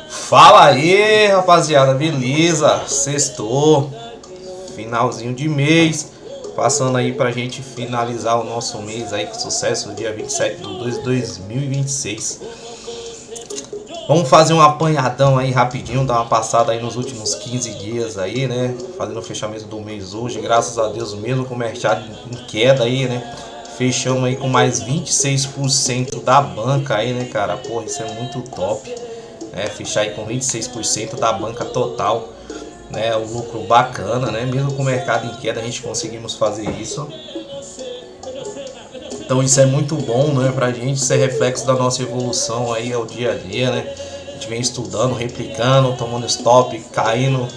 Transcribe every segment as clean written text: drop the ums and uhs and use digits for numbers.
Fala aí, rapaziada, beleza? Sextou, finalzinho de mês, passando aí pra gente finalizar o nosso mês aí com sucesso, dia 27/2 de 2026. Vamos fazer um apanhadão aí rapidinho, dar uma passada aí nos últimos 15 dias aí, né? Fazendo o fechamento do mês hoje, graças a Deus, mesmo com o mercado em queda aí, né? Fechamos aí com mais 26% da banca aí, né, cara? Porra, isso é muito top. Fechar aí com 26% da banca total, né? Um lucro bacana, né? Mesmo com o mercado em queda, a gente conseguimos fazer isso. Então isso é muito bom, né, pra gente, isso é reflexo da nossa evolução aí ao dia a dia, né? A gente vem estudando, replicando, tomando stop, caindo,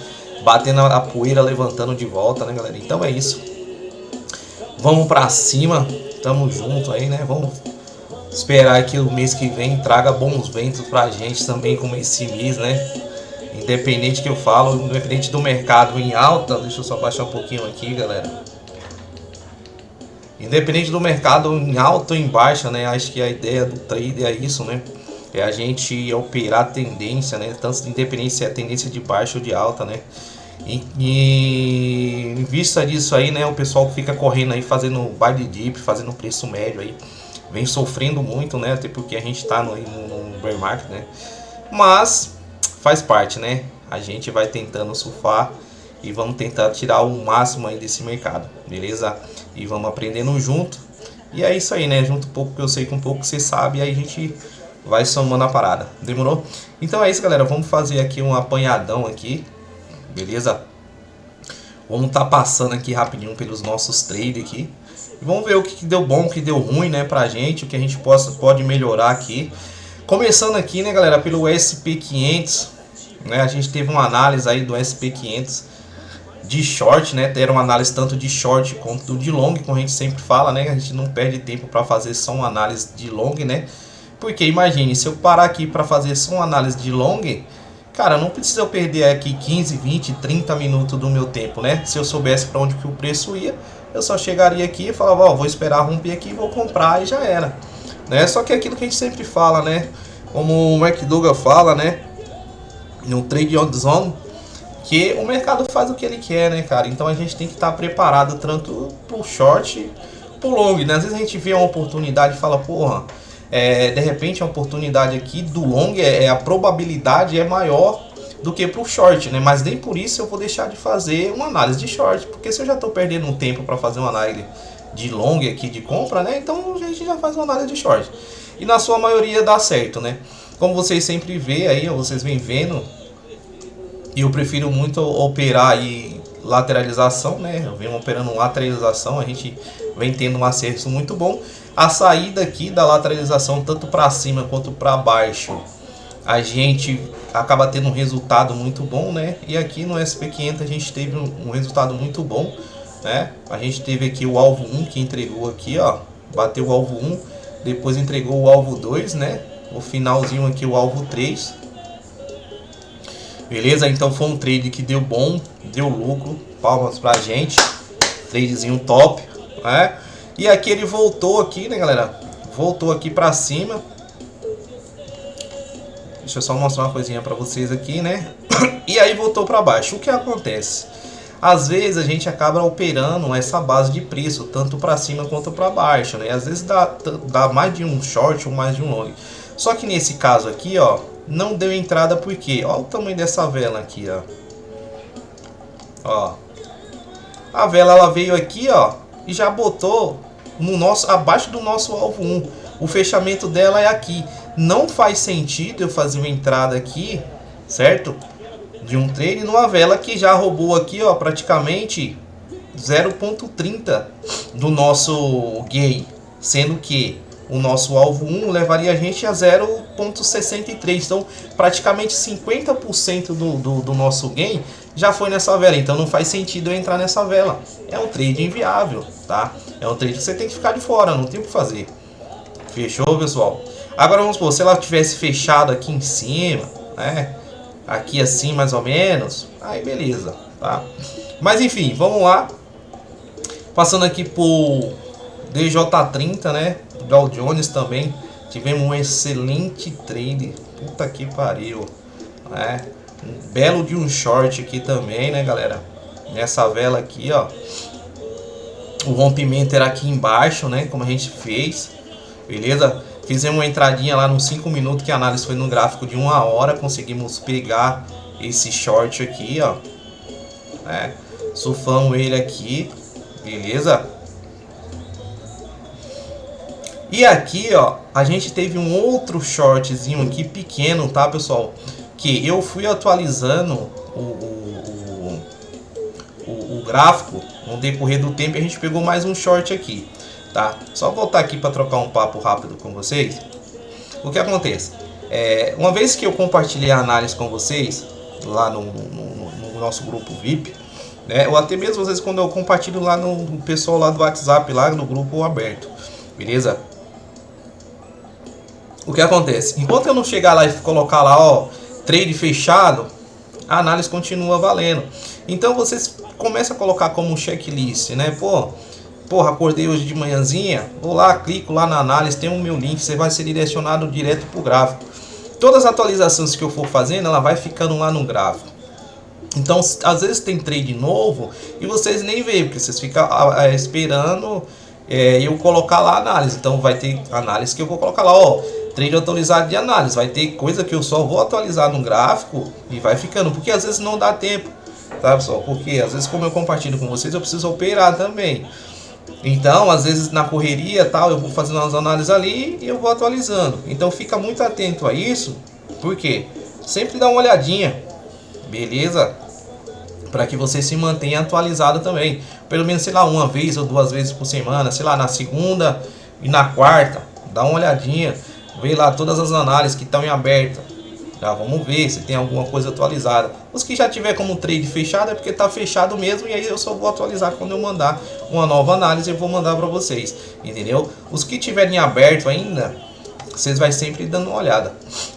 batendo a poeira, levantando de volta, né, galera? Então é isso. Vamos pra cima, tamo junto aí, né? Vamos esperar que o mês que vem traga bons ventos pra gente também, como esse mês, né? Independente que eu falo, independente do mercado em alta, deixa eu só baixar um pouquinho aqui, galera. Independente do mercado em alta ou em baixa, né? Acho que a ideia do trader é isso, né? É a gente operar a tendência, né? Tanto independente se é tendência de baixa ou de alta, né? E em vista disso aí, né? O pessoal fica correndo aí, fazendo buy dip, fazendo preço médio aí. Vem sofrendo muito, né? Até porque a gente tá no bear market, né? Mas faz parte, né? A gente vai tentando surfar e vamos tentar tirar o máximo aí desse mercado, beleza? E vamos aprendendo junto. E é isso aí, né? Junto um pouco que eu sei com um pouco que você sabe, e aí a gente vai somando a parada. Demorou? Então é isso, galera. Vamos fazer aqui um apanhadão aqui, beleza? Vamos tá passando aqui rapidinho pelos nossos trades aqui. E vamos ver o que deu bom, o que deu ruim, né, pra gente, o que a gente pode melhorar aqui. Começando aqui, né, galera, pelo SP500, né? A gente teve uma análise aí do SP500 de short, né? Era uma análise tanto de short quanto de long, como a gente sempre fala, né? A gente não perde tempo para fazer só uma análise de long, né? Porque imagine, se eu parar aqui para fazer só uma análise de long, cara, não precisa eu perder aqui 15, 20, 30 minutos do meu tempo, né? Se eu soubesse para onde que o preço ia, eu só chegaria aqui e falava, ó, vou esperar romper aqui, vou comprar e já era, né? Só que é aquilo que a gente sempre fala, né? Como o McDougall fala, né? No trade on zone, que o mercado faz o que ele quer, né, cara? Então a gente tem que estar preparado tanto pro short, pro long, né? Às vezes a gente vê uma oportunidade e fala, porra, de repente a oportunidade aqui do long, a probabilidade é maior do que pro short, né? Mas nem por isso eu vou deixar de fazer uma análise de short, porque se eu já tô perdendo um tempo para fazer uma análise de long aqui de compra, né? Então a gente já faz uma análise de short. E na sua maioria dá certo, né? Como vocês sempre vê aí, vocês vêm vendo, e eu prefiro muito operar aí lateralização, né? Eu venho operando lateralização, a gente vem tendo um acerto muito bom. A saída aqui da lateralização, tanto para cima quanto para baixo, a gente acaba tendo um resultado muito bom, né? E aqui no SP500 a gente teve um resultado muito bom, né? A gente teve aqui o alvo 1 que entregou aqui, ó, bateu o alvo 1, depois entregou o alvo 2, né? O finalzinho aqui o alvo 3. Beleza? Então foi um trade que deu bom, deu lucro, palmas pra gente, tradezinho top, né? E aqui ele voltou aqui, né, galera? Voltou aqui pra cima. Deixa eu só mostrar uma coisinha pra vocês aqui, né? E aí voltou pra baixo. O que acontece? Às vezes a gente acaba operando essa base de preço, tanto pra cima quanto pra baixo, né? Às vezes dá mais de um short ou mais de um long. Só que nesse caso aqui, ó, não deu entrada porque, ó o tamanho dessa vela aqui, ó. Ó. A vela ela veio aqui, ó, e já botou no nosso abaixo do nosso alvo 1. O fechamento dela é aqui. Não faz sentido eu fazer uma entrada aqui, certo? De um trade numa vela que já roubou aqui, ó, praticamente 0.30 do nosso gain, sendo que o nosso alvo 1 levaria a gente a 0.63. Então, praticamente 50% do nosso gain já foi nessa vela. Então, não faz sentido eu entrar nessa vela. É um trade inviável, tá? É um trade que você tem que ficar de fora, não tem o que fazer. Fechou, pessoal? Agora, vamos supor, se ela tivesse fechado aqui em cima, né? Aqui assim, mais ou menos. Aí, beleza, tá? Mas, enfim, vamos lá. Passando aqui por DJ30, né? Dow Jones também Tivemos um excelente trade. Puta que pariu. Um belo de um short aqui também, né, galera? Nessa vela aqui, ó. O rompimento era aqui embaixo, né? Como a gente fez. Beleza? Fizemos uma entradinha lá nos 5 minutos, que a análise foi no gráfico de 1 hora. Conseguimos pegar esse short aqui, ó. Surfamos ele aqui. Beleza? E aqui, ó, a gente teve um outro shortzinho aqui pequeno, tá, pessoal? Que eu fui atualizando o gráfico no decorrer do tempo e a gente pegou mais um short aqui, tá? Só voltar aqui para trocar um papo rápido com vocês. O que acontece? Uma vez que eu compartilhei a análise com vocês lá no nosso grupo VIP, né? Ou até mesmo às vezes quando eu compartilho lá no pessoal lá do WhatsApp, lá no grupo aberto, beleza? O que acontece? Enquanto eu não chegar lá e colocar lá, ó, trade fechado, a análise continua valendo. Então vocês começam a colocar como checklist, né? Porra, acordei hoje de manhãzinha, vou lá, clico lá na análise, tem o meu link, você vai ser direcionado direto para o gráfico. Todas as atualizações que eu for fazendo, ela vai ficando lá no gráfico. Então, às vezes tem trade novo e vocês nem veem, porque vocês ficam esperando eu colocar lá a análise. Então vai ter análise que eu vou colocar lá, ó, trade atualizado de análise. Vai ter coisa que eu só vou atualizar no gráfico e vai ficando, porque às vezes não dá tempo, tá, pessoal? Porque às vezes, como eu compartilho com vocês, eu preciso operar também. Então, às vezes na correria tal, eu vou fazendo umas análises ali e eu vou atualizando. Então fica muito atento a isso, porque sempre dá uma olhadinha, beleza? Para que você se mantenha atualizado também. Pelo menos, sei lá, uma vez ou 2 vezes por semana, sei lá, na segunda e na quarta, dá uma olhadinha, vê lá todas as análises que estão em aberta. Já vamos ver se tem alguma coisa atualizada. Os que já tiver como trade fechado é porque está fechado mesmo, e aí eu só vou atualizar quando eu mandar uma nova análise, eu vou mandar para vocês, entendeu? Os que tiverem aberto ainda, vocês vai sempre dando uma olhada.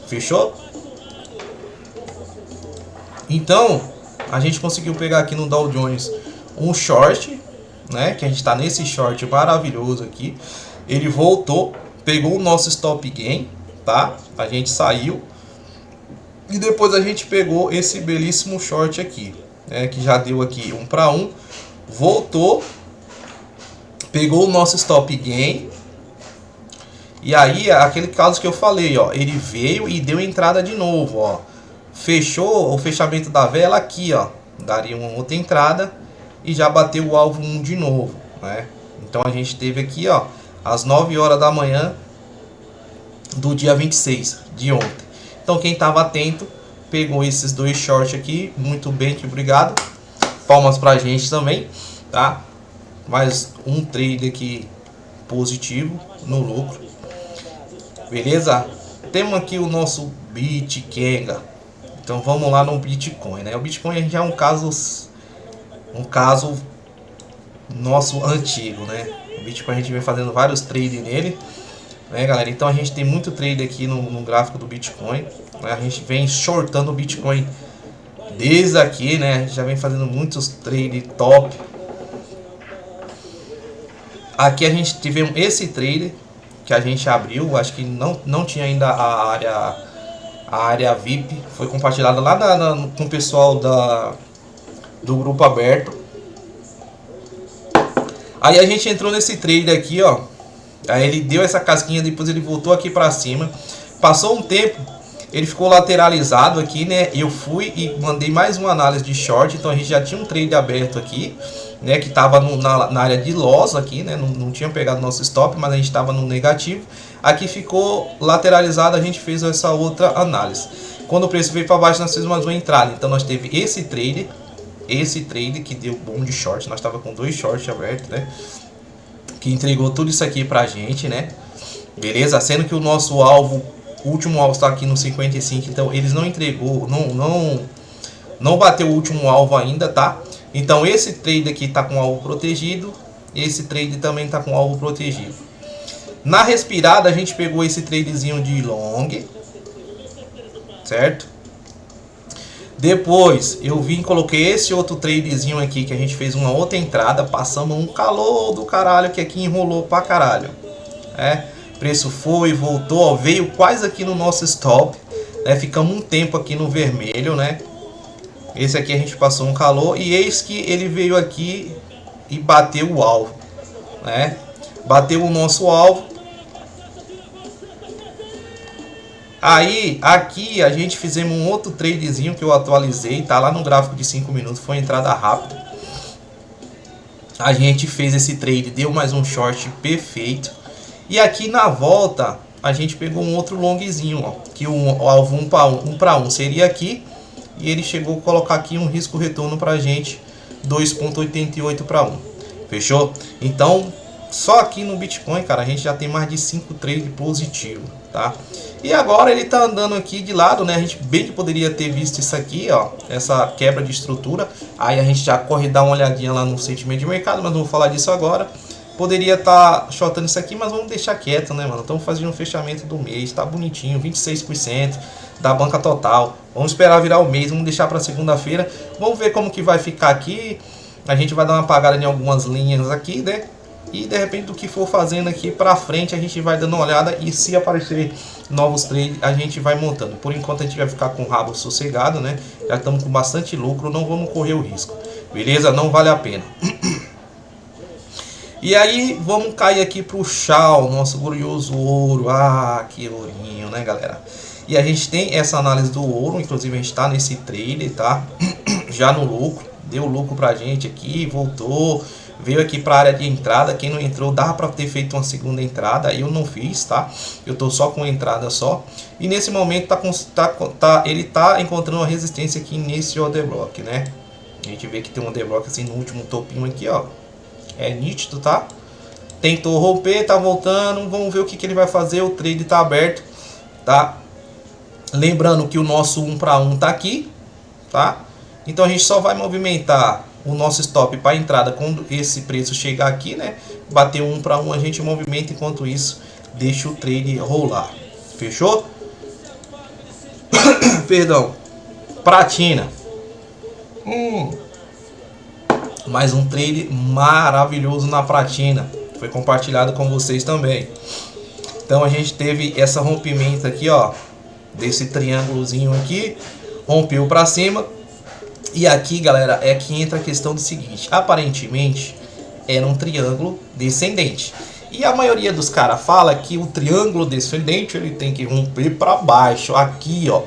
Fechou? Então, a gente conseguiu pegar aqui no Dow Jones um short, né? Que a gente está nesse short maravilhoso aqui. Ele voltou, pegou o nosso stop gain, tá? A gente saiu. E depois a gente pegou esse belíssimo short aqui, né, que já deu aqui 1 para 1, voltou, pegou o nosso stop gain, e aí aquele caso que eu falei, ó, ele veio e deu entrada de novo, ó, fechou o fechamento da vela aqui, ó, daria uma outra entrada e já bateu o alvo 1 de novo, né? Então a gente teve aqui, ó, às 9 horas da manhã do dia 26 de ontem. Então quem estava atento pegou esses 2 shorts aqui, muito bem, que obrigado. Palmas pra gente também, tá? Mais um trade aqui positivo no lucro. Beleza? Temos aqui o nosso Bitkenga. Então vamos lá no Bitcoin, né? O Bitcoin já é um caso nosso antigo, né? O Bitcoin a gente vem fazendo vários trades nele, né, galera? Então a gente tem muito trade aqui no gráfico do Bitcoin, né? A gente vem shortando o Bitcoin desde aqui, né? A gente já vem fazendo muitos trades top. Aqui a gente tivemos esse trade que a gente abriu, acho que não tinha ainda a área VIP, foi compartilhada lá com o pessoal do grupo aberto. Aí a gente entrou nesse trade aqui, ó. Aí ele deu essa casquinha, depois ele voltou aqui para cima. Passou um tempo, ele ficou lateralizado aqui, né? Eu fui e mandei mais uma análise de short. Então a gente já tinha um trade aberto aqui, né? Que estava na área de loss aqui, né? Não tinha pegado nosso stop, mas a gente estava no negativo. Aqui ficou lateralizado, a gente fez essa outra análise. Quando o preço veio para baixo, nós fizemos mais uma entrada. Então nós teve esse trade que deu bom de short. Nós estava com 2 shorts abertos, né? Que entregou tudo isso aqui pra gente, né? Beleza? Sendo que o nosso alvo, o último alvo está aqui no 55, então eles não entregou, não bateu o último alvo ainda, tá? Então esse trade aqui tá com alvo protegido, esse trade também tá com alvo protegido. Na respirada a gente pegou esse tradezinho de long, certo? Depois eu vim e coloquei esse outro tradezinho aqui, que a gente fez uma outra entrada, passamos um calor do caralho, que aqui enrolou pra caralho. preço foi, voltou, ó, veio quase aqui no nosso stop, né? Ficamos um tempo aqui no vermelho, né? Esse aqui a gente passou um calor e eis que ele veio aqui e bateu o alvo, né? Bateu o nosso alvo. Aí, aqui a gente fizemos um outro tradezinho que eu atualizei, tá lá no gráfico de 5 minutos, foi entrada rápida. A gente fez esse trade, deu mais um short perfeito. E aqui na volta, a gente pegou um outro longzinho, ó, que o alvo 1 para 1 seria aqui. E ele chegou a colocar aqui um risco retorno pra gente, 2,88 para 1. Fechou? Então, só aqui no Bitcoin, cara, a gente já tem mais de 5 trades positivos, tá? E agora ele tá andando aqui de lado, né? A gente bem que poderia ter visto isso aqui, ó, essa quebra de estrutura. Aí a gente já corre dar uma olhadinha lá no sentimento de mercado, mas não vou falar disso agora. Poderia estar shortando isso aqui, mas vamos deixar quieto, né, mano? Estamos fazendo um fechamento do mês, tá bonitinho, 26% da banca total. Vamos esperar virar o mês, vamos deixar para segunda-feira. Vamos ver como que vai ficar aqui. A gente vai dar uma apagada em algumas linhas aqui, né? E de repente do que for fazendo aqui para frente a gente vai dando uma olhada e se aparecer novos trades a gente vai montando. Por enquanto a gente vai ficar com o rabo sossegado, né? Já estamos com bastante lucro, não vamos correr o risco. Beleza? Não vale a pena. E aí vamos cair aqui pro Shao, nosso glorioso ouro. Ah, que ourinho, né, galera? E a gente tem essa análise do ouro, inclusive a gente está nesse trade, tá? Já no lucro, deu lucro pra gente aqui, voltou. Veio aqui para a área de entrada. Quem não entrou, dava para ter feito uma segunda entrada. Eu não fiz, tá? Eu tô só com entrada só. E nesse momento ele tá encontrando uma resistência aqui nesse order block, né? A gente vê que tem um order block assim no último topinho aqui, ó. É nítido, tá? Tentou romper, tá voltando. Vamos ver o que ele vai fazer. O trade tá aberto, tá? Lembrando que o nosso 1 para 1 tá aqui, tá? Então a gente só vai movimentar o nosso stop para entrada quando esse preço chegar aqui, né? Bater 1 para 1 a gente movimenta, enquanto isso deixa o trade rolar. Fechou? Perdão. Platina. Mais um trade maravilhoso na platina. Foi compartilhado com vocês também. Então a gente teve essa rompimento aqui, ó, desse triângulozinho aqui, rompeu para cima. E aqui, galera, é que entra a questão do seguinte: aparentemente era um triângulo descendente. E a maioria dos caras fala que o triângulo descendente ele tem que romper para baixo, aqui, ó,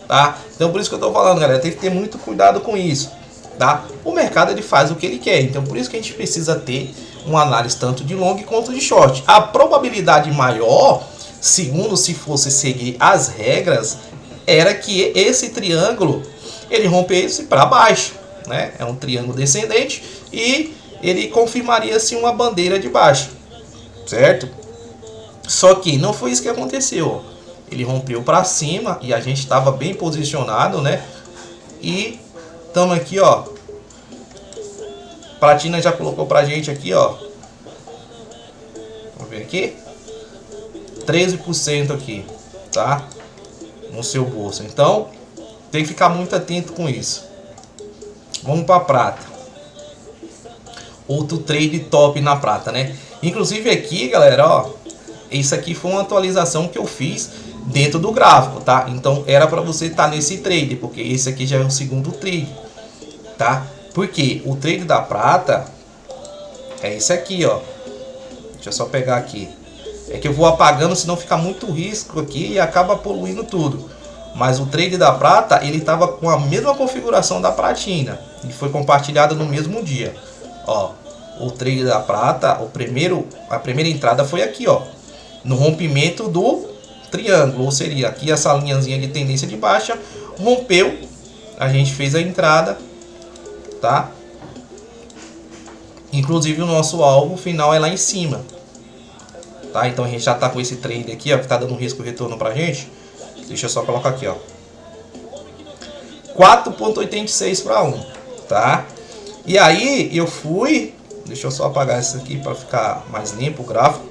tá? Então por isso que eu tô falando, galera, tem que ter muito cuidado com isso, tá? O mercado ele faz o que ele quer, então por isso que a gente precisa ter uma análise tanto de long quanto de short. A probabilidade maior, segundo se fosse seguir as regras, era que esse triângulo ele rompesse para baixo, né? É um triângulo descendente e ele confirmaria-se uma bandeira de baixo, certo? Só que não foi isso que aconteceu. Ele rompeu para cima e a gente estava bem posicionado, né? E estamos aqui, ó. Platina já colocou pra gente aqui, ó. Vamos ver aqui. 13% aqui, tá? No seu bolso. Então, tem que ficar muito atento com isso. Vamos para prata. Outro trade top na prata, né? Inclusive aqui, galera, ó, isso aqui foi uma atualização que eu fiz dentro do gráfico, tá? Então era para você estar nesse trade, porque esse aqui já é o segundo trade, tá? Porque o trade da prata é esse aqui, ó. Deixa eu só pegar aqui. É que eu vou apagando, senão fica muito risco aqui e acaba poluindo tudo. Mas o trade da prata, ele estava com a mesma configuração da platina e foi compartilhado no mesmo dia. Ó, o trade da prata, a primeira entrada foi aqui, ó, no rompimento do triângulo, ou seria aqui essa linhazinha de tendência de baixa, rompeu, a gente fez a entrada, tá? Inclusive o nosso alvo final é lá em cima, tá? Então a gente já tá com esse trade aqui, ó, que tá dando um risco retorno pra gente. Deixa eu só colocar aqui, ó, 4,86 para 1, tá? E aí eu fui, deixa eu só apagar isso aqui para ficar mais limpo o gráfico.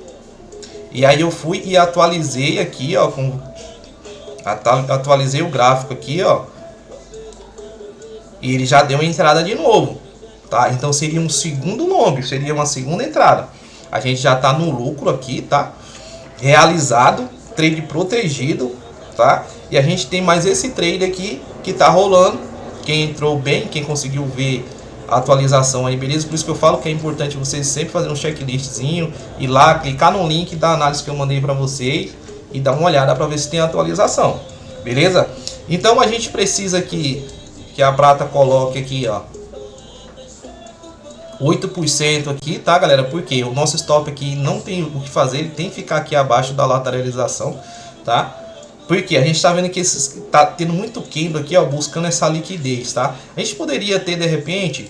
E aí eu fui e atualizei aqui, ó, atualizei o gráfico aqui, ó. E ele já deu uma entrada de novo, tá? Então seria um segundo long, seria uma segunda entrada. A gente já tá no lucro aqui, tá? realizado, trade protegido, tá? E a gente tem mais esse trade aqui que tá rolando. Quem entrou bem, quem conseguiu ver a atualização aí, beleza? Por isso que eu falo que é importante vocês sempre fazer um checklistzinho, ir lá, clicar no link da análise que eu mandei para vocês e dar uma olhada para ver se tem atualização, beleza? Então a gente precisa que a prata coloque aqui, ó, 8% aqui, tá, galera? Porque o nosso stop aqui não tem o que fazer, ele tem que ficar aqui abaixo da lateralização, tá? Porque a gente tá vendo que tá tendo muito candle aqui, ó, buscando essa liquidez, tá? A gente poderia ter, de repente,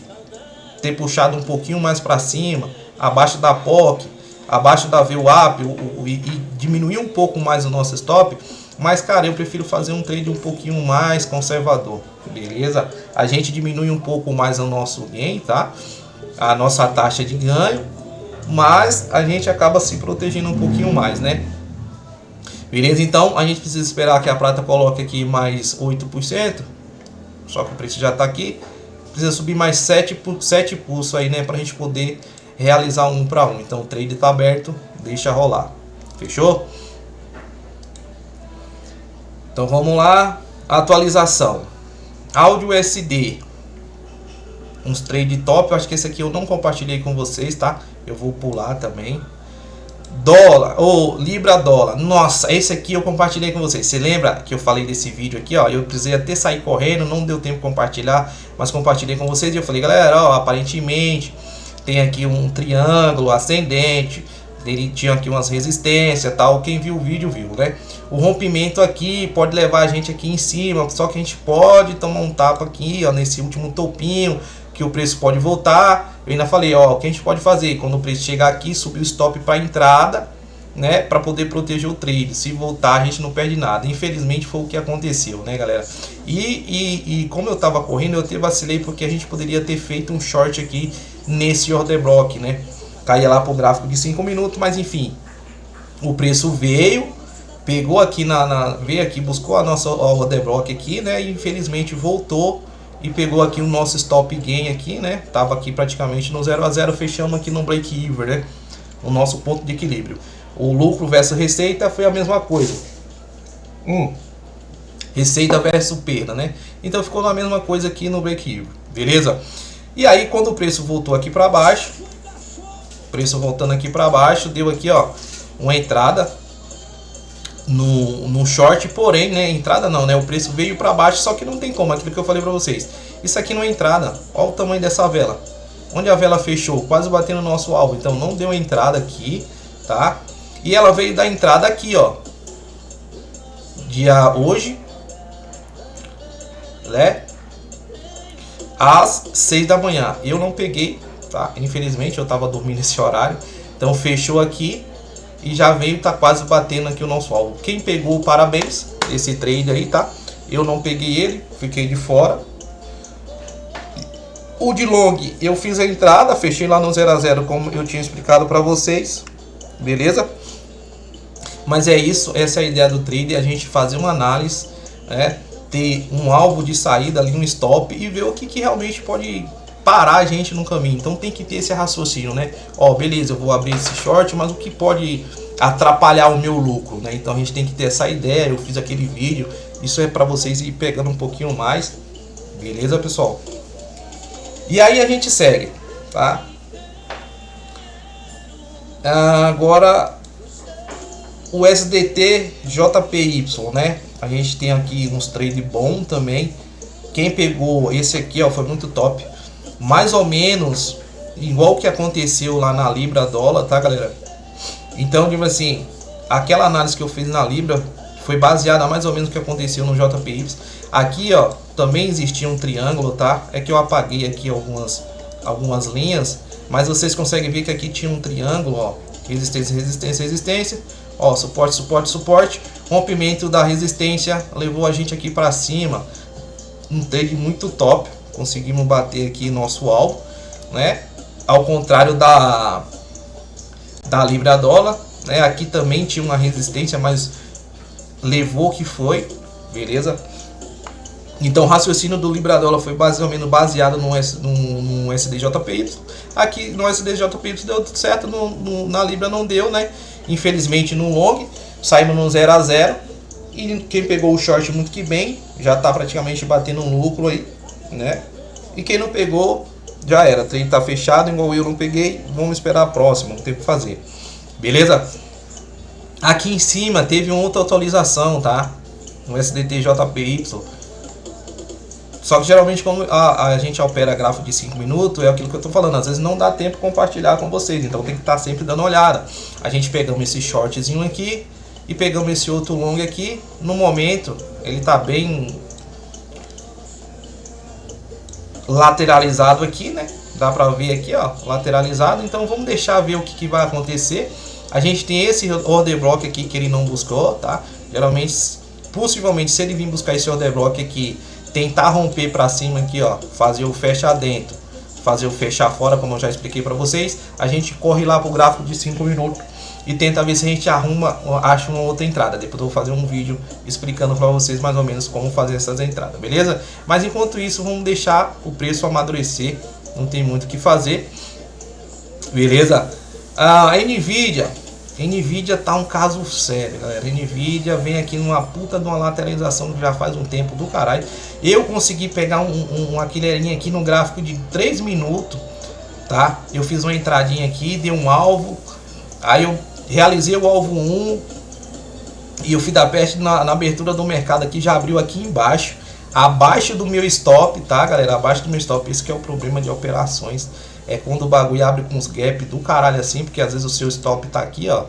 ter puxado um pouquinho mais para cima, abaixo da POC, abaixo da VWAP e diminuir um pouco mais o nosso stop. Mas, cara, eu prefiro fazer um trade um pouquinho mais conservador, beleza? A gente diminui um pouco mais o nosso gain, tá? A nossa taxa de ganho, mas a gente acaba se protegendo um pouquinho mais, né? Beleza? Então, a gente precisa esperar que a prata coloque aqui mais 8%, só que o preço já tá aqui. Precisa subir mais 7 pulsos aí, né? Pra gente poder realizar um 1 para 1. Então, o trade tá aberto, deixa rolar. Fechou? Então vamos lá, atualização. Áudio USD, uns trade top, eu acho que esse aqui eu não compartilhei com vocês, tá? Eu vou pular também. Dólar, ou Libra dólar, nossa, esse aqui eu compartilhei com vocês. Você lembra que eu falei desse vídeo aqui, ó? Eu precisei até sair correndo, não deu tempo de compartilhar, mas compartilhei com vocês e eu falei, galera, ó, aparentemente tem aqui um triângulo ascendente, ele tinha aqui umas resistências, tal. Quem viu o vídeo viu, né? O rompimento aqui pode levar a gente aqui em cima, só que a gente pode tomar um tapa aqui, ó, nesse último topinho, que o preço pode voltar. Eu ainda falei, ó, o que a gente pode fazer quando o preço chegar aqui, subir o stop para entrada, né, para poder proteger o trade. Se voltar, a gente não perde nada. Infelizmente foi o que aconteceu, né, galera? E como eu tava correndo, eu até vacilei porque a gente poderia ter feito um short aqui nesse order block, né? Caía lá pro gráfico de 5 minutos, mas enfim, o preço veio, pegou aqui veio aqui, buscou a nossa order block aqui, né? E infelizmente voltou e pegou aqui o nosso stop gain aqui, né? Tava aqui praticamente no 0 a 0, fechamos aqui no break even, né? O nosso ponto de equilíbrio. O lucro versus receita foi a mesma coisa. Receita versus perda, né? Então ficou na mesma coisa aqui no break even, beleza? E aí quando o preço voltou aqui para baixo, preço voltando aqui para baixo, deu aqui, ó, uma entrada no short, porém, né, entrada não, né, o preço veio para baixo, só que não tem como, aquilo que eu falei para vocês, isso aqui não é entrada. Olha o tamanho dessa vela, onde a vela fechou, quase batendo no nosso alvo, então não deu entrada aqui, tá? E ela veio da entrada aqui, ó, dia hoje, né, às 6 da manhã, eu não peguei, tá? Infelizmente eu tava dormindo nesse horário, então fechou aqui e já veio, tá quase batendo aqui o nosso alvo. Quem pegou, parabéns, esse trade aí, tá? Eu não peguei ele, fiquei de fora. O de long, eu fiz a entrada, fechei lá no 0 a 0 como eu tinha explicado para vocês, beleza? Mas é isso, essa é a ideia do trade, a gente fazer uma análise, né? Ter um alvo de saída ali, um stop e ver o que realmente pode parar a gente no caminho. Então tem que ter esse raciocínio, né? Ó, beleza, eu vou abrir esse short, mas o que pode atrapalhar o meu lucro, né? Então a gente tem que ter essa ideia. Eu fiz aquele vídeo, isso é para vocês ir pegando um pouquinho mais, beleza, pessoal? E aí a gente segue, tá? Agora o SDT JPY, né? A gente tem aqui uns trade bom também. Quem pegou esse aqui, ó, foi muito top. Mais ou menos igual que aconteceu lá na Libra dólar, tá, galera? Então, tipo assim, aquela análise que eu fiz na Libra foi baseada mais ou menos no que aconteceu no JPY. Aqui, ó, também existia um triângulo, tá? É que eu apaguei aqui algumas linhas, mas vocês conseguem ver que aqui tinha um triângulo, ó, resistência, resistência, resistência, ó, suporte, suporte, suporte. Rompimento da resistência levou a gente aqui para cima. Um trade muito top, conseguimos bater aqui nosso alvo, né? Ao contrário da Libra dólar, né? Aqui também tinha uma resistência, mas levou que foi, beleza? Então o raciocínio do Libra dólar foi mais ou menos baseado no SDJPY. Aqui no SDJPY deu tudo certo, na Libra não deu, né? Infelizmente no long, saímos no 0 a 0. E quem pegou o short muito que bem, já tá praticamente batendo um lucro aí, né? E quem não pegou, já era. O trade tá fechado, igual eu não peguei. Vamos esperar a próxima, não tem o que fazer. Beleza? Aqui em cima teve uma outra atualização, tá? No SDT JPY. Só que geralmente como a gente opera gráfico de 5 minutos, é aquilo que eu tô falando. Às vezes não dá tempo de compartilhar com vocês, então tem que estar sempre dando uma olhada. A gente pegamos esse shortzinho aqui e pegamos esse outro long aqui. No momento ele tá bem lateralizado aqui, né? Dá pra ver aqui, ó, lateralizado. Então vamos deixar ver o que vai acontecer. A gente tem esse order block aqui que ele não buscou, tá? Geralmente, possivelmente, se ele vir buscar esse order block aqui, tentar romper para cima aqui, ó, fazer o fecha dentro, fazer o fechar fora, como eu já expliquei para vocês, a gente corre lá pro gráfico de 5 minutos e tenta ver se a gente acha uma outra entrada. Depois eu vou fazer um vídeo explicando para vocês mais ou menos como fazer essas entradas, beleza? Mas enquanto isso, vamos deixar o preço amadurecer, não tem muito o que fazer, beleza? A Nvidia tá um caso sério, galera. A Nvidia vem aqui numa puta de uma lateralização que já faz um tempo do caralho. Eu consegui pegar uma quileirinha aqui no gráfico de 3 minutos, tá? Eu fiz uma entradinha aqui, dei um alvo, aí eu realizei o alvo 1 e o fio da peste na abertura do mercado aqui já abriu aqui embaixo, abaixo do meu stop, tá, galera? Abaixo do meu stop. Esse que é o problema de operações. É quando o bagulho abre com os gaps do caralho assim, porque às vezes o seu stop tá aqui, ó.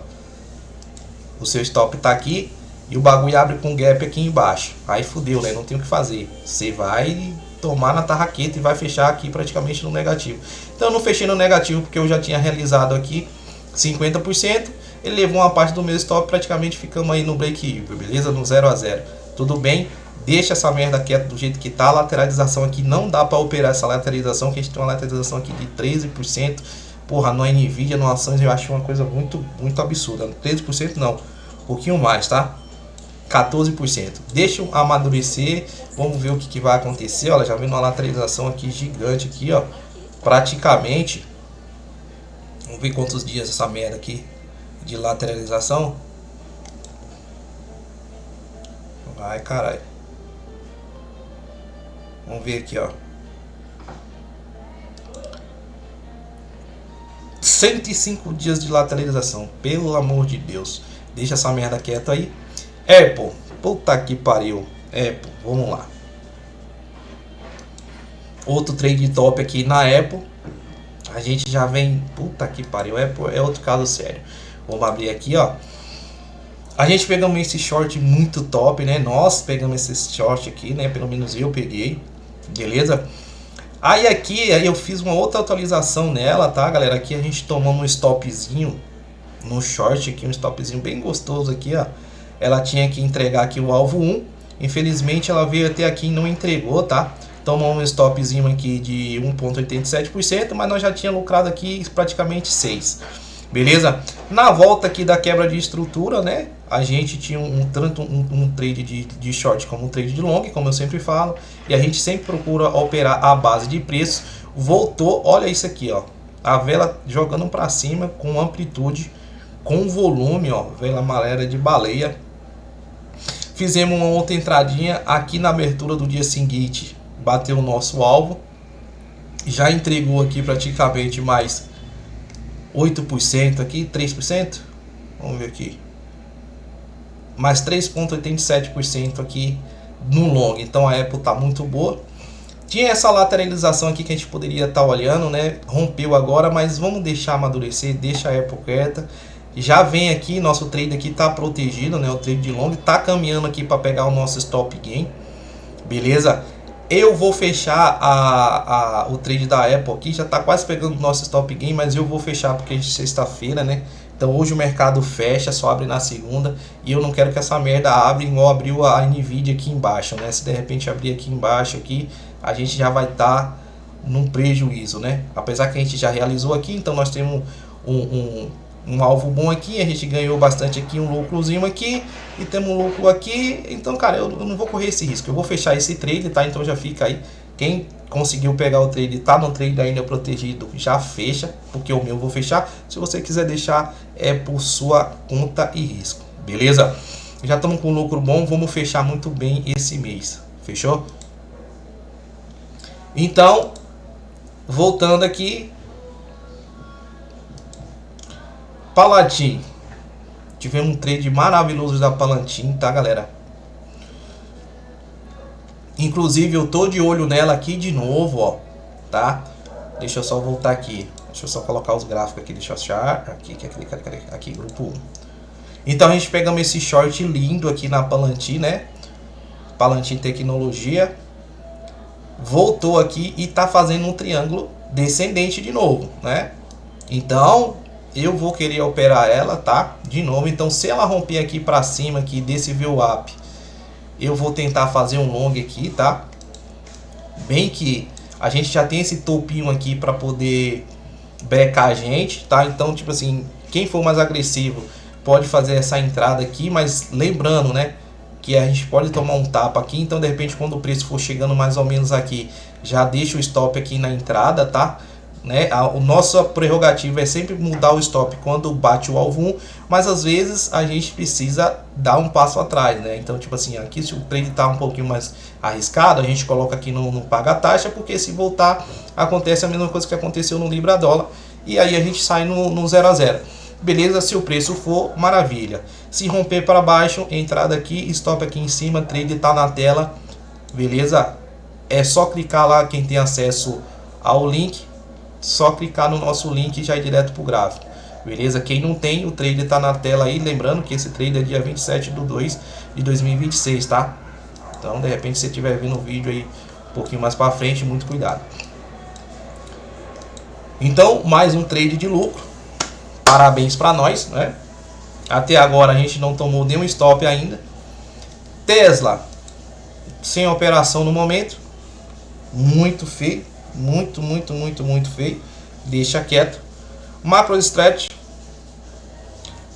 O seu stop tá aqui e o bagulho abre com gap aqui embaixo. Aí fudeu, né? Não tem o que fazer. Você vai tomar na tarraqueta e vai fechar aqui praticamente no negativo. Então eu não fechei no negativo porque eu já tinha realizado aqui 50%. Ele levou uma parte do meu stop, praticamente ficamos aí no break-even, beleza? No 0 a 0. Tudo bem? Deixa essa merda quieta do jeito que tá. A lateralização aqui não dá para operar essa lateralização, que a gente tem uma lateralização aqui de 13%. Porra, no Nvidia, no ações eu acho uma coisa muito absurda. 13% não, um pouquinho mais, tá? 14%. Deixa eu amadurecer, vamos ver o que vai acontecer. Olha, já vem uma lateralização aqui gigante aqui, ó. Praticamente. Vamos ver quantos dias essa merda aqui de lateralização. Ai, caralho. Vamos ver aqui, ó. 105 dias de lateralização. Pelo amor de Deus. Deixa essa merda quieta aí. Apple. Puta que pariu. Apple. Vamos lá. Outro trade top aqui na Apple. A gente já vem... Puta que pariu. Apple é outro caso sério. Vamos abrir aqui, ó. A gente pegamos esse short muito top, né? Nós pegamos esse short aqui, né? Pelo menos eu peguei. Beleza? Aí aqui eu fiz uma outra atualização nela, tá, galera? Aqui a gente tomou um stopzinho no short aqui, um stopzinho bem gostoso aqui, ó. Ela tinha que entregar aqui o alvo 1. Infelizmente ela veio até aqui e não entregou, tá? Tomou um stopzinho aqui de 1,87%, mas nós já tinha lucrado aqui praticamente 6%. Beleza? Na volta aqui da quebra de estrutura, né? A gente tinha tanto um trade de short como um trade de long, como eu sempre falo. E a gente sempre procura operar a base de preço. Voltou, olha isso aqui, ó. A vela jogando para cima com amplitude, com volume, ó. Vela amarela de baleia. Fizemos uma outra entradinha aqui na abertura do dia seguinte. Bateu o nosso alvo. Já entregou aqui praticamente mais 8% aqui, 3%. Vamos ver aqui. Mais 3,87% aqui no long. Então a Apple tá muito boa. Tinha essa lateralização aqui que a gente poderia estar olhando, né? Rompeu agora, mas vamos deixar amadurecer, deixa a Apple quieta. Já vem aqui, nosso trade aqui tá protegido, né? O trade de long tá caminhando aqui para pegar o nosso stop gain. Beleza? Eu vou fechar o trade da Apple aqui, já tá quase pegando o nosso stop gain, mas eu vou fechar porque é sexta-feira, né? Então hoje o mercado fecha, só abre na segunda. E eu não quero que essa merda abra igual abriu a Nvidia aqui embaixo, né? Se de repente abrir aqui embaixo, aqui, a gente já vai estar num prejuízo, né? Apesar que a gente já realizou aqui, então nós temos um alvo bom aqui, a gente ganhou bastante aqui, um lucrozinho aqui, e temos um lucro aqui. Então, cara, eu não vou correr esse risco, eu vou fechar esse trade, tá? Então já fica aí, quem conseguiu pegar o trade, tá no trade ainda protegido, já fecha, porque o meu eu vou fechar. Se você quiser deixar, é por sua conta e risco, beleza? Já estamos com um lucro bom, vamos fechar muito bem esse mês, fechou? Então, voltando aqui, Palantir, tivemos um trade maravilhoso da Palantir, tá, galera? Inclusive eu tô de olho nela aqui de novo, ó, tá? Deixa eu só voltar aqui, deixa eu só colocar os gráficos aqui, deixa eu achar, aqui, grupo 1. Então a gente pegamos esse short lindo aqui na Palantir, né? Palantir Tecnologia. Voltou aqui e tá fazendo um triângulo descendente de novo, né? Então eu vou querer operar ela, tá? De novo, então se ela romper aqui para cima aqui desse VWAP, eu vou tentar fazer um long aqui, tá? Bem que a gente já tem esse topinho aqui para poder brecar a gente, tá? Então, tipo assim, quem for mais agressivo pode fazer essa entrada aqui, mas lembrando, né, que a gente pode tomar um tapa aqui. Então, de repente, quando o preço for chegando mais ou menos aqui, já deixa o stop aqui na entrada, tá? Né? A nossa prerrogativa é sempre mudar o stop quando bate o alvo 1, mas às vezes a gente precisa dar um passo atrás, né? Então, tipo assim, aqui se o trade tá um pouquinho mais arriscado, a gente coloca aqui no paga taxa, porque se voltar, acontece a mesma coisa que aconteceu no Libra Dólar, e aí a gente sai no 0 a 0. Beleza? Se o preço for, maravilha. Se romper para baixo, entrada aqui, stop aqui em cima, trade tá na tela, beleza? É só clicar lá, quem tem acesso ao link, só clicar no nosso link e já ir direto pro gráfico, beleza? Quem não tem, o trade tá na tela aí, lembrando que esse trade é dia 27/2/2026, tá? Então, de repente, se você estiver vendo o vídeo aí um pouquinho mais para frente, muito cuidado. Então, mais um trade de lucro, parabéns para nós, né? Até agora a gente não tomou nenhum stop ainda. Tesla, sem operação no momento, muito feio. Muito feio. Deixa quieto. MacroStrategy,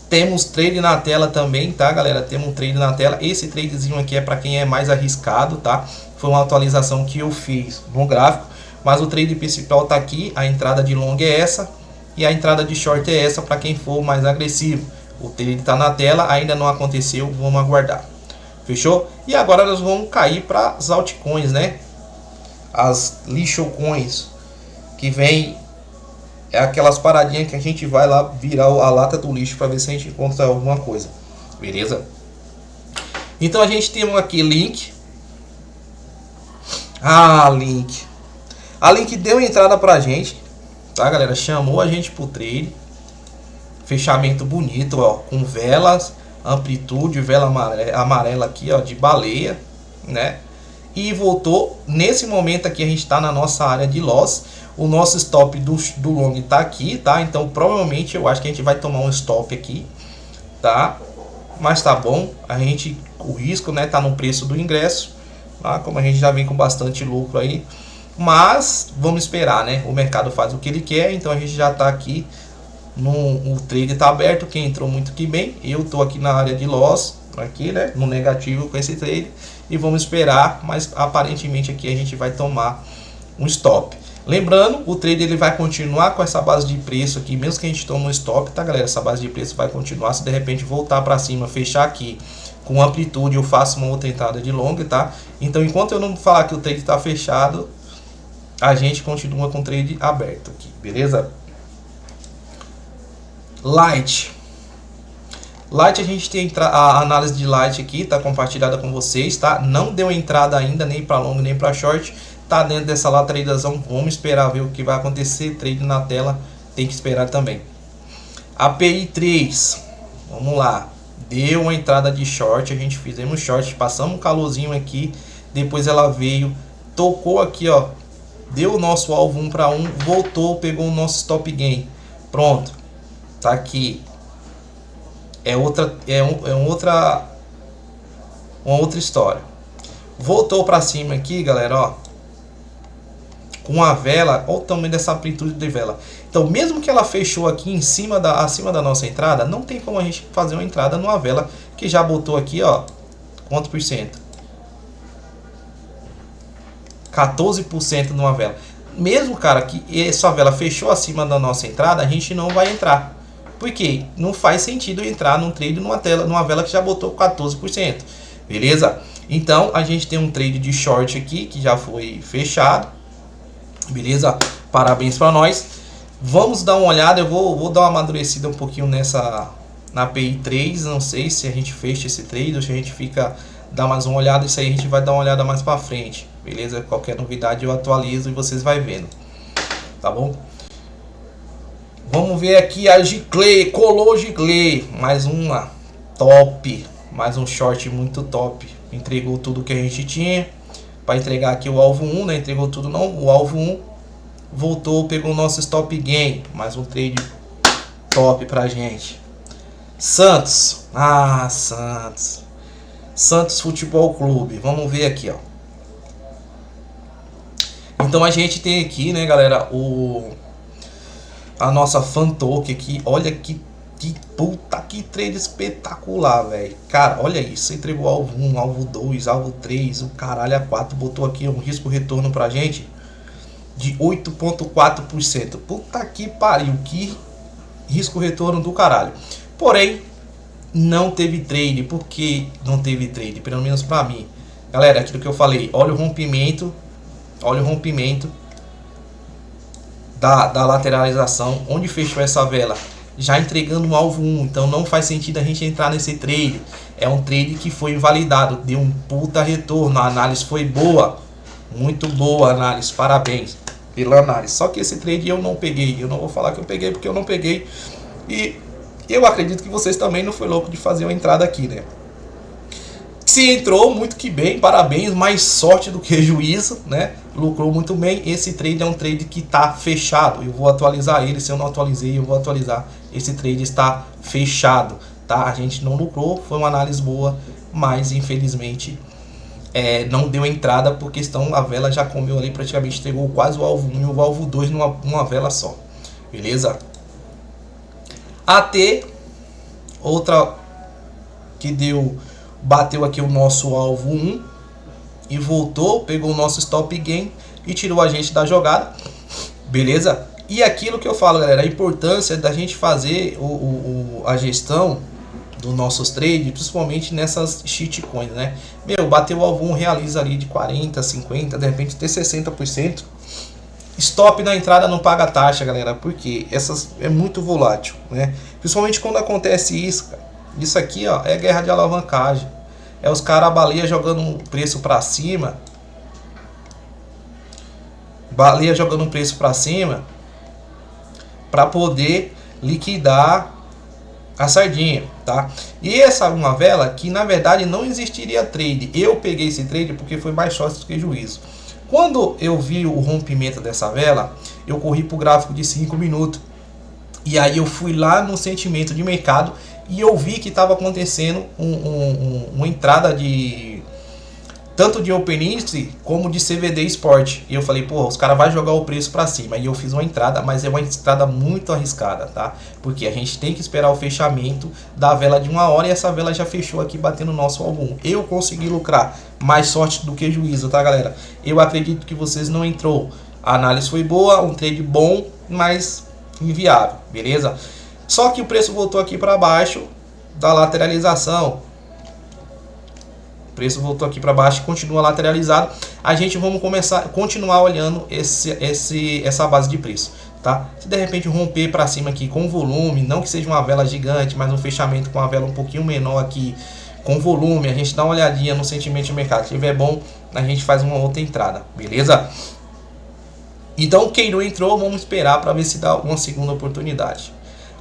temos trade na tela também, tá, galera? Temos um trade na tela. Esse tradezinho aqui é para quem é mais arriscado, tá? Foi uma atualização que eu fiz no gráfico, mas o trade principal tá aqui. A entrada de long é essa e a entrada de short é essa para quem for mais agressivo. O trade tá na tela, ainda não aconteceu, vamos aguardar. Fechou? E agora nós vamos cair para as altcoins, né? As lixo coins, que vem é aquelas paradinhas que a gente vai lá virar a lata do lixo para ver se a gente encontra alguma coisa, beleza? Então a gente tem aqui link. A link deu entrada pra gente, tá, galera? Chamou a gente pro trade. Fechamento bonito, ó, com velas, amplitude, vela amarela aqui, ó, de baleia, né? E voltou. Nesse momento aqui a gente está na nossa área de loss. O nosso stop do long está aqui, tá? Então provavelmente eu acho que a gente vai tomar um stop aqui, tá? Mas tá bom, o risco, né, tá no preço do ingresso, tá? Como a gente já vem com bastante lucro aí, mas vamos esperar, né? O mercado faz o que ele quer, então a gente já tá aqui o trade tá aberto. Quem entrou muito que bem, eu tô aqui na área de loss, aqui, né, no negativo com esse trade, e vamos esperar, mas aparentemente aqui a gente vai tomar um stop. Lembrando, o trade ele vai continuar com essa base de preço aqui, mesmo que a gente tome um stop, tá, galera? Essa base de preço vai continuar. Se de repente voltar para cima, fechar aqui com amplitude, eu faço uma outra entrada de long, tá? Então, enquanto eu não falar que o trade está fechado, a gente continua com o trade aberto aqui, beleza? Light, a gente tem a análise de Light aqui, tá compartilhada com vocês, tá? Não deu entrada ainda, nem para long, nem para short. Tá dentro dessa lateralização, vamos esperar ver o que vai acontecer. Trade na tela, tem que esperar também. API 3, vamos lá. Deu uma entrada de short, a gente fizemos short, passamos um calorzinho aqui. Depois ela veio, tocou aqui, ó. Deu o nosso alvo 1 para 1, voltou, pegou o nosso stop gain. Pronto, tá aqui. Uma outra história. Voltou para cima aqui, galera, ó. com a vela, olha o tamanho dessa amplitude de vela. Então, mesmo que ela fechou aqui acima da nossa entrada, não tem como a gente fazer uma entrada numa vela que já botou aqui, ó, quanto por cento? 14% numa vela. Mesmo, cara, que essa vela fechou acima da nossa entrada, a gente não vai entrar. Porque não faz sentido entrar num trade numa vela que já botou 14%. Beleza? Então, a gente tem um trade de short aqui que já foi fechado. Beleza? Parabéns para nós. Vamos dar uma olhada. Eu vou dar uma amadurecida um pouquinho na PI 3. Não sei se a gente fecha esse trade ou se a gente fica... Dá mais uma olhada. Isso aí a gente vai dar uma olhada mais para frente. Beleza? Qualquer novidade eu atualizo e vocês vai vendo. Tá bom? Vamos ver aqui a Giclay. Colou Giclay. Mais uma top. Mais um short muito top. Entregou tudo que a gente tinha. Para entregar aqui o alvo 1. Não entregou tudo não. O alvo 1. Voltou. Pegou o nosso stop gain. Mais um trade top pra gente. Santos. Ah, Santos. Santos Futebol Clube. Vamos ver aqui, ó. Então a gente tem aqui, né, galera, a nossa Fantoque aqui. Olha que puta que trade espetacular, velho. Cara, olha isso. Entregou alvo 1, alvo 2, alvo 3, o caralho a 4. Botou aqui um risco retorno pra gente de 8,4%. Puta que pariu. Que risco retorno do caralho. Porém, não teve trade. Por que não teve trade? Pelo menos pra mim. Galera, aquilo que eu falei. Olha o rompimento. Olha o rompimento da lateralização. Onde fechou essa vela? Já entregando um alvo 1. Então não faz sentido a gente entrar nesse trade. É um trade que foi invalidado. Deu um puta retorno. A análise foi boa. Muito boa a análise. Parabéns pela análise. Só que esse trade eu não peguei. Eu não vou falar que eu peguei porque eu não peguei. E eu acredito que vocês também não foi louco de fazer uma entrada aqui, né? Se entrou, muito que bem, parabéns, mais sorte do que juízo, né? Lucrou muito bem. Esse trade é um trade que está fechado. Eu vou atualizar ele, se eu não atualizei, eu vou atualizar. Esse trade está fechado, tá? A gente não lucrou, foi uma análise boa, mas infelizmente não deu entrada por questão, a vela já comeu ali, praticamente entregou quase o alvo 1 e o alvo 2 numa vela só. Beleza? AT, outra que bateu aqui o nosso alvo 1 e voltou, pegou o nosso stop gain e tirou a gente da jogada. Beleza? E aquilo que eu falo, galera, a importância da gente fazer a gestão dos nossos trades, principalmente nessas shitcoins, né? Meu, bateu o alvo 1, realiza ali de 40, 50, de repente até 60%. Stop na entrada não paga taxa, galera, porque essas é muito volátil, né? Principalmente quando acontece isso, cara. Isso aqui, ó, é guerra de alavancagem. É os caras, a baleia jogando um preço para cima. Baleia jogando um preço para cima para poder liquidar a sardinha, tá? E essa é uma vela que na verdade não existiria trade. Eu peguei esse trade porque foi mais short do que juízo. Quando eu vi o rompimento dessa vela, eu corri para o gráfico de 5 minutos. E aí eu fui lá no sentimento de mercado e eu vi que estava acontecendo uma entrada de tanto de Open Interest como de CVD Sport. E eu falei, pô, os caras vão jogar o preço para cima. E eu fiz uma entrada, mas é uma entrada muito arriscada, tá? Porque a gente tem que esperar o fechamento da vela de 1 hora e essa vela já fechou aqui batendo o nosso alvo 1. Eu consegui lucrar, mais sorte do que juízo, tá, galera? Eu acredito que vocês não entrou. A análise foi boa, um trade bom, mas inviável, beleza? Só que o preço voltou aqui para baixo da lateralização. O preço voltou aqui para baixo e continua lateralizado. A gente vamos continuar olhando essa base de preço, tá? Se de repente romper para cima aqui com volume, não que seja uma vela gigante, mas um fechamento com uma vela um pouquinho menor aqui, com volume, a gente dá uma olhadinha no sentimento de mercado. Se tiver bom, a gente faz uma outra entrada, beleza? Então quem não entrou, vamos esperar para ver se dá uma segunda oportunidade.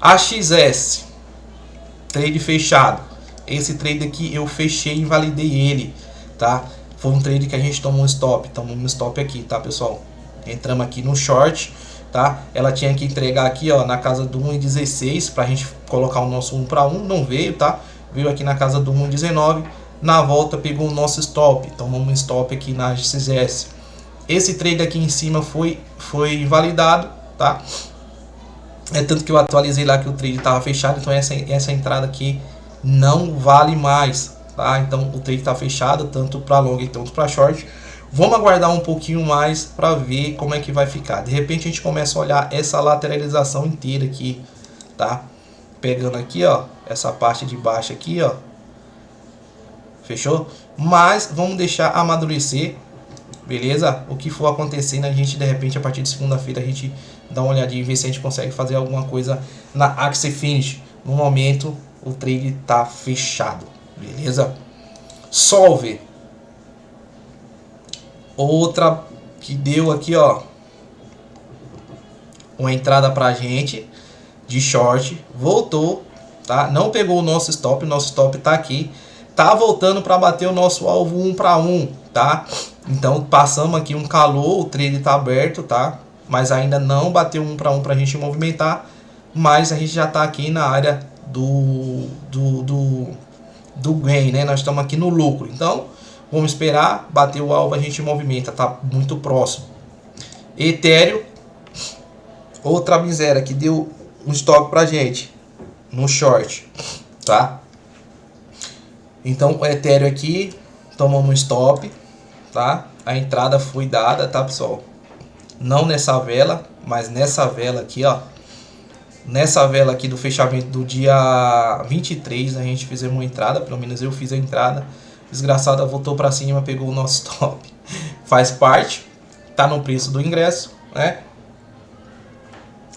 AXS, trade fechado. Esse trade aqui eu fechei e invalidei ele, tá? Foi um trade que a gente tomou um stop. Tomamos um stop aqui, tá, pessoal? Entramos aqui no short, tá? Ela tinha que entregar aqui, ó, na casa do 1,16 pra gente colocar o nosso 1 para 1. Não veio, tá? Veio aqui na casa do 1,19. Na volta pegou o nosso stop. Tomamos um stop aqui na AXS. Esse trade aqui em cima foi invalidado, tá? É tanto que eu atualizei lá que o trade estava fechado, então essa entrada aqui não vale mais, tá? Então o trade está fechado tanto para long quanto para short. Vamos aguardar um pouquinho mais para ver como é que vai ficar. De repente a gente começa a olhar essa lateralização inteira aqui, tá? Pegando aqui, ó, essa parte de baixo aqui, ó. Fechou? Mas vamos deixar amadurecer, beleza? O que for acontecendo, a gente de repente a partir de segunda-feira a gente dá uma olhadinha e ver se a gente consegue fazer alguma coisa na Axie Finish. No momento o trade tá fechado, beleza? Solve. Outra que deu aqui, ó, uma entrada pra gente de short, voltou, tá? Não pegou o nosso stop tá aqui, tá voltando para bater o nosso alvo 1 para 1, tá? Então passamos aqui um calor, o trade tá aberto, tá? Mas ainda não bateu 1 para 1 pra gente movimentar, mas a gente já tá aqui na área do gain, né? Nós estamos aqui no lucro, então vamos esperar bater o alvo, a gente movimenta, tá muito próximo. Ethereum, outra miséria que deu um stop pra gente no short, tá? Então o Ethereum aqui tomamos um stop, tá? A entrada foi dada, tá, pessoal? Não nessa vela, mas nessa vela aqui, ó. Nessa vela aqui do fechamento do dia 23, a gente fizemos uma entrada, pelo menos eu fiz a entrada. Desgraçada voltou para cima, pegou o nosso stop. Faz parte, tá no preço do ingresso, né?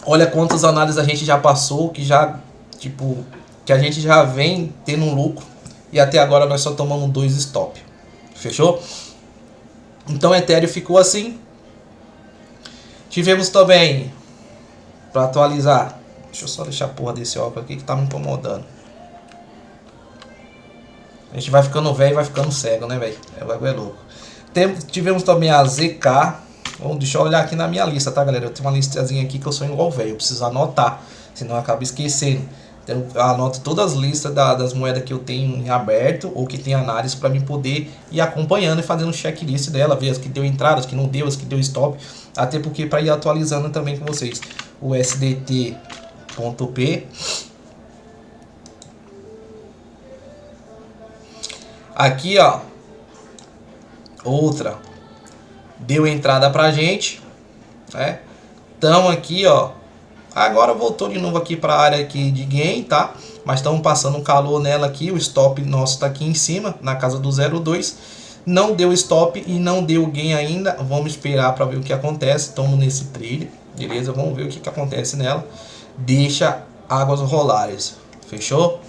Olha quantas análises a gente já passou, que já, tipo, que a gente já vem tendo um lucro e até agora nós só tomamos 2 stop. Fechou? Então o Ethereum ficou assim. Tivemos também, para atualizar, deixa eu só deixar a porra desse óculos aqui que tá me incomodando. A gente vai ficando velho e vai ficando cego, né, velho? É louco. Tivemos também a ZK. Bom, deixa eu olhar aqui na minha lista, tá, galera? Eu tenho uma listazinha aqui que eu sou igual velho. Eu preciso anotar, senão eu acabo esquecendo. Então, eu anoto todas as listas das moedas que eu tenho em aberto ou que tem análise para me poder ir acompanhando e fazendo um checklist dela, ver as que deu entrada, as que não deu, as que deu stop. Até porque para ir atualizando também com vocês. O SDT.P. Aqui, ó, outra deu entrada pra gente, né? Então aqui, ó, agora voltou de novo aqui para a área aqui de gain, tá? Mas estamos passando um calor nela aqui, o stop nosso tá aqui em cima, na casa do 0,2. Não deu stop e não deu gain ainda. Vamos esperar para ver o que acontece. Estamos nesse trade, beleza? Vamos ver o que acontece nela. Deixa águas rolares, fechou?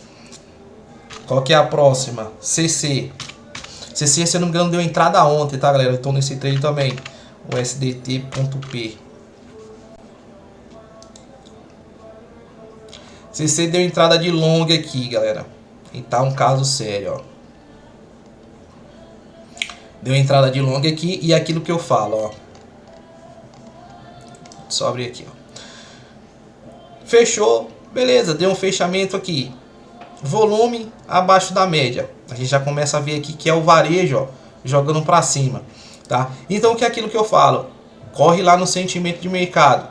Qual que é a próxima? CC. CC, se eu não me engano, deu entrada ontem, tá, galera? Eu tô nesse trade também. O SDT.P. CC deu entrada de long aqui, galera. E tá um caso sério, ó. Deu entrada de long aqui e aquilo que eu falo, ó. Só abrir aqui, ó. Fechou. Beleza, deu um fechamento aqui. Volume abaixo da média. A gente já começa a ver aqui que é o varejo, ó, jogando para cima, tá? Então o que é aquilo que eu falo? Corre lá no sentimento de mercado.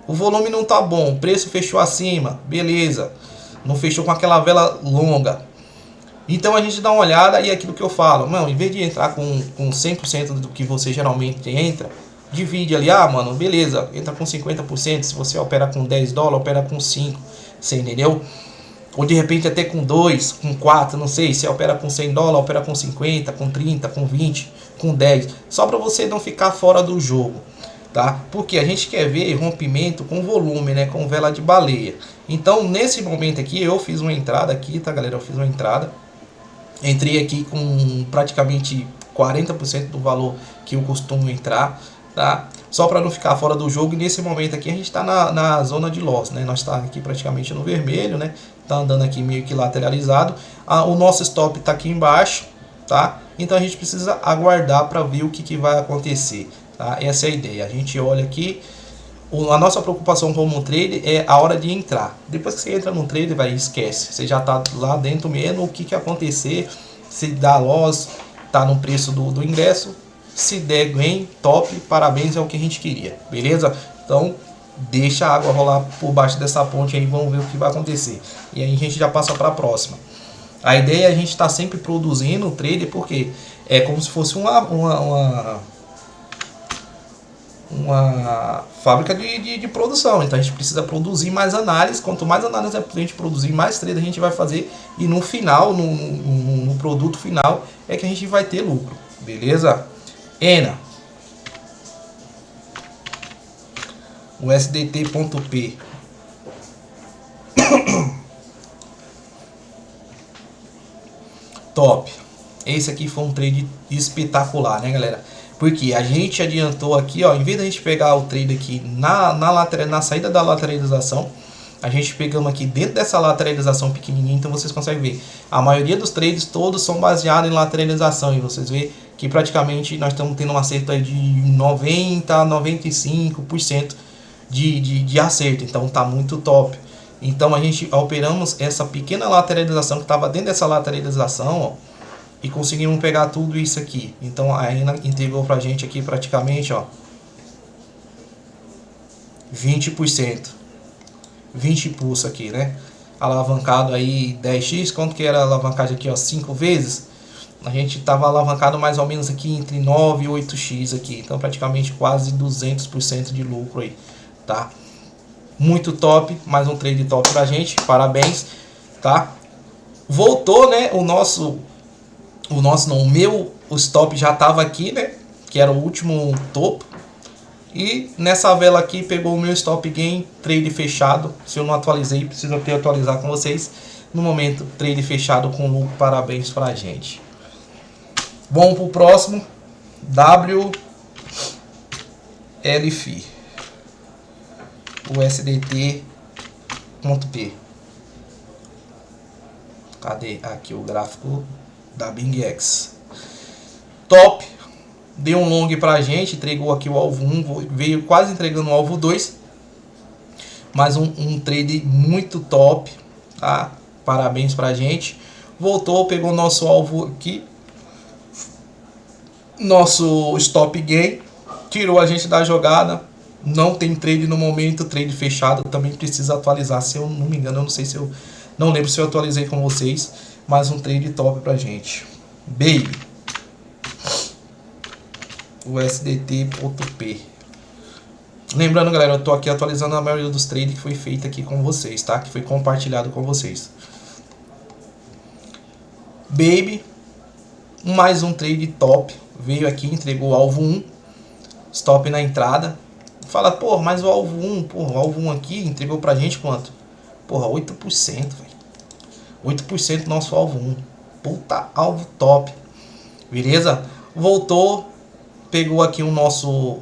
O volume não tá bom, o preço fechou acima, beleza. Não fechou com aquela vela longa. Então a gente dá uma olhada e é aquilo que eu falo, mano, em vez de entrar com 100% do que você geralmente entra, divide ali, ah, mano, beleza, entra com 50%, se você opera com 10 dólares, opera com 5, você entendeu? Ou de repente até com 2, com 4, não sei, se opera com 100 dólares, opera com 50, com 30, com 20, com 10, só para você não ficar fora do jogo, tá? Porque a gente quer ver rompimento com volume, né, com vela de baleia. Então, nesse momento aqui, eu fiz uma entrada aqui, tá, galera? Eu fiz uma entrada. Entrei aqui com praticamente 40% do valor que eu costumo entrar, tá? Só para não ficar fora do jogo. E nesse momento aqui a gente está na zona de loss, né? Nós está aqui praticamente no vermelho, né? Tá andando aqui meio que lateralizado. O nosso stop está aqui embaixo, tá? Então a gente precisa aguardar para ver o que vai acontecer, tá? Essa é a ideia. A gente olha aqui. A nossa preocupação como trader é a hora de entrar. Depois que você entra no trader, vai, esquece. Você já está lá dentro mesmo. O que acontecer, se dá loss, tá no preço do ingresso, Se der bem, top, parabéns, é o que a gente queria, beleza? Então, deixa a água rolar por baixo dessa ponte aí, vamos ver o que vai acontecer. E aí a gente já passa para a próxima. A ideia é a gente estar sempre produzindo o trader, porque é como se fosse uma fábrica de produção. Então a gente precisa produzir mais análise. Quanto mais análise a gente produzir, mais trade a gente vai fazer. E no final, no produto final, é que a gente vai ter lucro. Beleza? ENA. O SDT.P. Top. Esse aqui foi um trade espetacular, né, galera? Porque a gente adiantou aqui, ó, em vez da gente pegar o trade aqui na saída da lateralização, a gente pegamos aqui dentro dessa lateralização pequenininha. Então vocês conseguem ver, a maioria dos trades todos são baseados em lateralização, e vocês veem que praticamente nós estamos tendo um acerto aí de 90 a 95% de acerto. Então tá muito top. Então a gente operamos essa pequena lateralização que estava dentro dessa lateralização, ó, e conseguimos pegar tudo isso aqui. Então a ENA entregou pra gente aqui praticamente, ó, 20%. 20 pulso aqui, né? Alavancado aí 10x, quanto que era a alavancagem aqui, ó, 5 vezes? A gente tava alavancado mais ou menos aqui entre 9 e 8x aqui. Então praticamente quase 200% de lucro aí, tá? Muito top, mais um trade top pra gente, parabéns, tá? Voltou, né, o meu stop já tava aqui, né, que era o último topo. E nessa vela aqui pegou o meu stop gain, trade fechado. Se eu não atualizei, preciso até atualizar com vocês. No momento, trade fechado com lucro, parabéns pra gente. Vamos pro próximo, WLF. O SDT.P. Cadê? Aqui o gráfico da BingX. Top. Deu um long pra gente. Entregou aqui o alvo 1. Veio quase entregando o alvo 2. Mais um trade muito top. Tá? Parabéns pra gente. Voltou, pegou nosso alvo aqui. Nosso stop gain. Tirou a gente da jogada. Não tem trade no momento, trade fechado. Também precisa atualizar, se eu não me engano. Eu não sei se eu... Não lembro se eu atualizei com vocês. Mas um trade top pra gente. Baby. O SDT.P. Lembrando, galera, eu tô aqui atualizando a maioria dos trades que foi feito aqui com vocês, tá? Que foi compartilhado com vocês. Baby. Mais um trade top. Veio aqui, entregou o alvo 1. Stop na entrada. Fala, pô, mas o alvo 1, porra, o alvo 1 aqui entregou pra gente quanto? Porra, 8%, velho. 8% nosso alvo 1. Puta, alvo top. Beleza? Voltou. Pegou aqui o nosso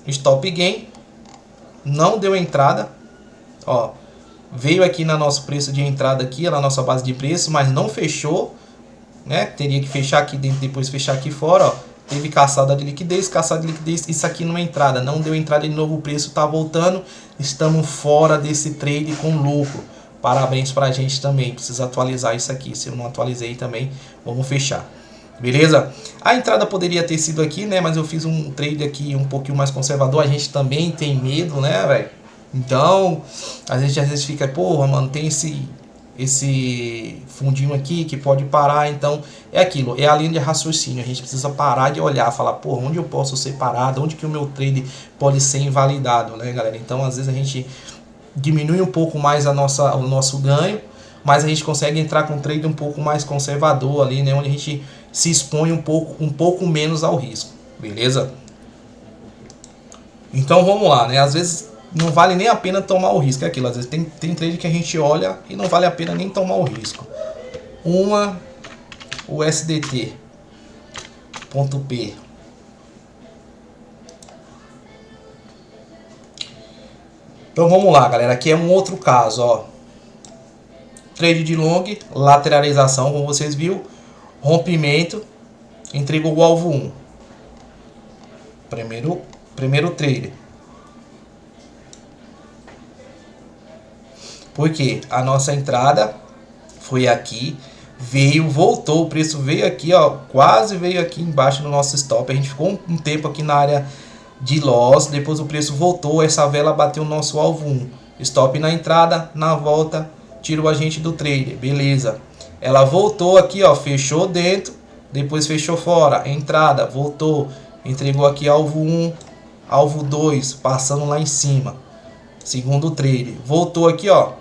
stop gain. Não deu entrada. Ó, veio aqui no nosso preço de entrada aqui, na nossa base de preço, mas não fechou, né? Teria que fechar aqui dentro, depois fechar aqui fora, ó. Teve caçada de liquidez, isso aqui não é entrada, não deu entrada de novo, o preço tá voltando, estamos fora desse trade com lucro. Parabéns pra gente também, precisa atualizar isso aqui, se eu não atualizei também, vamos fechar. Beleza? A entrada poderia ter sido aqui, né, mas eu fiz um trade aqui um pouquinho mais conservador, a gente também tem medo, né, velho? Então, às vezes fica, porra, mano, tem esse fundinho aqui que pode parar. Então é aquilo, é a linha de raciocínio. A gente precisa parar de olhar, falar, pô, onde eu posso ser parado, onde que o meu trade pode ser invalidado, né, galera? Então às vezes a gente diminui um pouco mais o nosso ganho, mas a gente consegue entrar com um trade um pouco mais conservador ali, né, onde a gente se expõe um pouco menos ao risco, beleza? Então vamos lá, né? Às vezes não vale nem a pena tomar o risco, é aquilo, às vezes tem trade que a gente olha e não vale a pena nem tomar o risco. O SDT.P. Então vamos lá, galera, aqui é um outro caso, ó. Trade de long, lateralização, como vocês viram, rompimento, entregou o alvo 1. Primeiro trade. Porque a nossa entrada foi aqui, veio, voltou, o preço veio aqui, ó, quase veio aqui embaixo no nosso stop. A gente ficou um tempo aqui na área de loss, depois o preço voltou, essa vela bateu o nosso alvo 1. Stop na entrada, na volta, tirou a gente do trader, beleza. Ela voltou aqui, ó, fechou dentro, depois fechou fora, entrada, voltou, entregou aqui alvo 1, alvo 2, passando lá em cima. Segundo trader, voltou aqui, ó,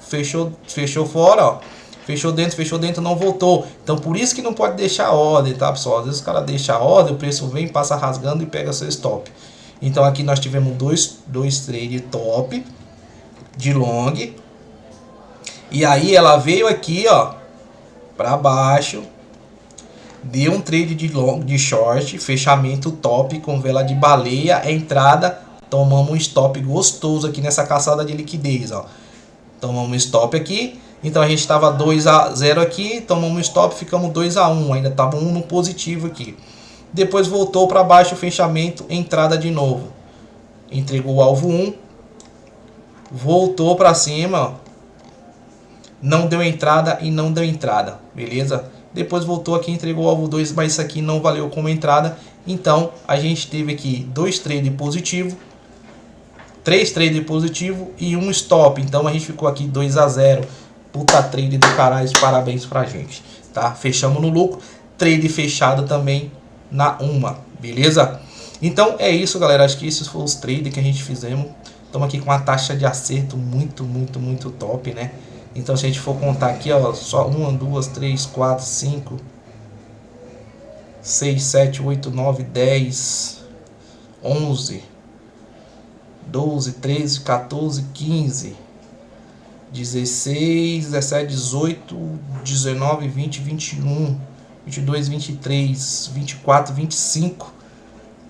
fechou fora, ó. Fechou dentro, não voltou. Então por isso que não pode deixar a ordem, tá, pessoal? Às vezes o cara deixa a ordem, o preço vem, passa rasgando e pega seu stop. Então aqui nós tivemos dois trade top de long. E aí ela veio aqui, ó, para baixo. Deu um trade de long, de short, fechamento top com vela de baleia, entrada, tomamos um stop gostoso aqui nessa caçada de liquidez, ó. Tomamos um stop aqui. Então a gente estava 2-0 aqui, tomamos um stop, ficamos 2-1, ainda estava 1 no positivo aqui. Depois voltou para baixo o fechamento, entrada de novo. Entregou o alvo 1, voltou para cima, ó. Não deu entrada e não deu entrada, beleza? Depois voltou aqui, entregou o alvo 2, mas isso aqui não valeu como entrada. Então a gente teve aqui 2 trades positivos, 3 trades positivos e um stop. Então a gente ficou aqui 2-0. Puta trade do caralho, parabéns pra gente, tá? Fechamos no lucro, trade fechado também na uma, beleza? Então é isso, galera, acho que esses foram os trades que a gente fizemos. Estamos aqui com uma taxa de acerto muito top, né? Então se a gente for contar aqui, ó, só 1, 2, 3, 4, 5, 6, 7, 8, 9, 10, 11, 12, 13, 14, 15... 16, 17, 18, 19, 20, 21, 22, 23, 24, 25,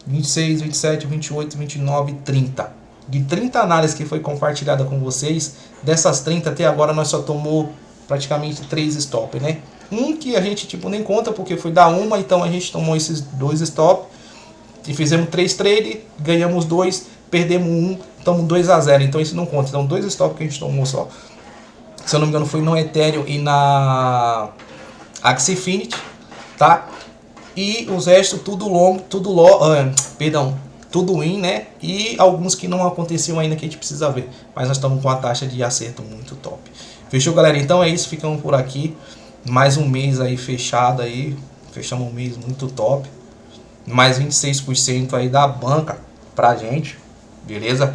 26, 27, 28, 29, 30. De 30 análises que foi compartilhada com vocês, dessas 30 até agora nós só tomou praticamente 3 stop, né? Um que a gente tipo nem conta porque foi da uma, então a gente tomou esses 2 stop e fizemos 3 trades, ganhamos 2, perdemos 1, estamos 2-0, então isso não conta. Então 2 stop que a gente tomou só. Se eu não me engano foi no Ethereum e na Axie Infinity, tá? E os restos tudo long, tudo in, né? E alguns que não aconteciam ainda que a gente precisa ver. Mas nós estamos com a taxa de acerto muito top. Fechou, galera? Então é isso, ficamos por aqui. Mais um mês aí fechado aí. Fechamos um mês muito top. Mais 26% aí da banca pra gente. Beleza?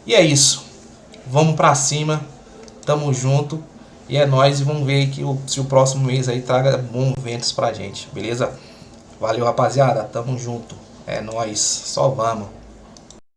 E é isso. Vamos pra cima. Tamo junto. E é nóis. E vamos ver que se o próximo mês aí traga bons ventos pra gente. Beleza? Valeu, rapaziada. Tamo junto. É nóis. Só vamos.